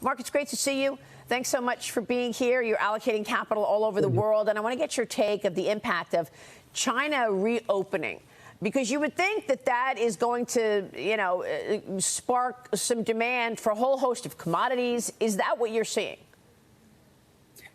Mark, it's great to see you. Thanks so much for being here. You're allocating capital all over the world, and I want to get your take of the impact of China reopening, because you would think that that is going to, spark some demand for a whole host of commodities. Is that what you're seeing?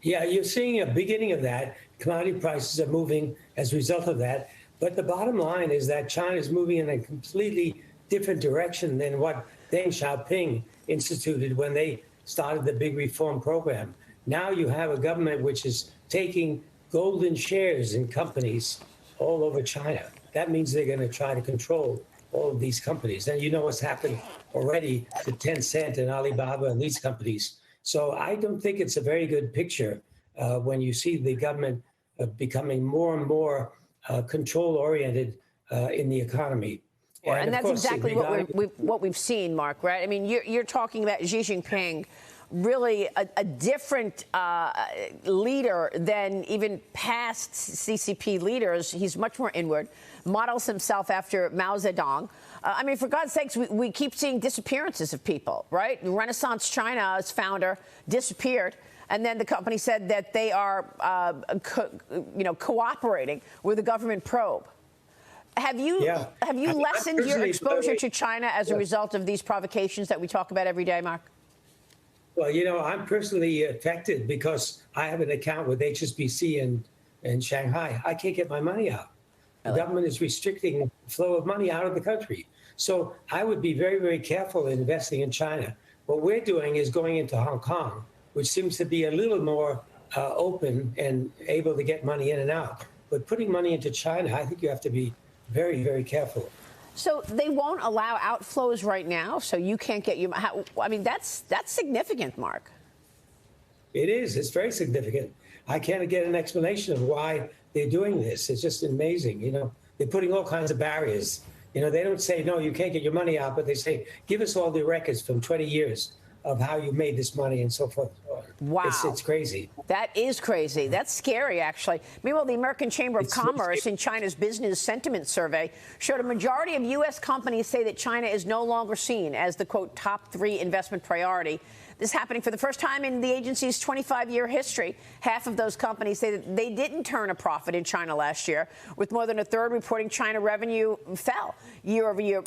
Yeah, you're seeing a beginning of that. Commodity prices are moving as a result of that. But the bottom line is that China is moving in a completely different direction than what Deng Xiaoping instituted when they started the big reform program. Now you have a government which is taking golden shares in companies all over China. That means they're going to try to control all of these companies. And you know what's happened already to Tencent and Alibaba and these companies. So I don't think it's a very good picture when you see the government becoming more and more control-oriented in the economy. And that's exactly what we've seen, Mark, right? I mean, you're talking about Xi Jinping, really a different leader than even past CCP leaders. He's much more inward, models himself after Mao Zedong. I mean, for God's sakes, we keep seeing disappearances of people, right? Renaissance China's founder disappeared. And then the company said that they are, cooperating with the government probe. Have you lessened your exposure to China as a result of these provocations that we talk about every day, Mark? Well, I'm personally affected because I have an account with HSBC in Shanghai. I can't get my money out. The government is restricting the flow of money out of the country. So I would be very, very careful in investing in China. What we're doing is going into Hong Kong, which seems to be a little more open and able to get money in and out. But putting money into China, I think you have to be very, very careful. So they won't allow outflows right now, so you can't get your... I mean, that's significant, Mark. It is. It's very significant. I can't get an explanation of why they're doing this. It's just amazing. They're putting all kinds of barriers. They don't say, no, you can't get your money out, but they say, give us all the records from 20 years of how you made this money and so forth. Wow. It's crazy. That is crazy. That's scary, actually. Meanwhile, the American Chamber of Commerce in China's business sentiment survey showed a majority of U.S. companies say that China is no longer seen as the, quote, top 3 investment priority. This happening for the first time in the agency's 25-year history. Half of those companies say that they didn't turn a profit in China last year, with more than a third reporting China revenue fell year over year.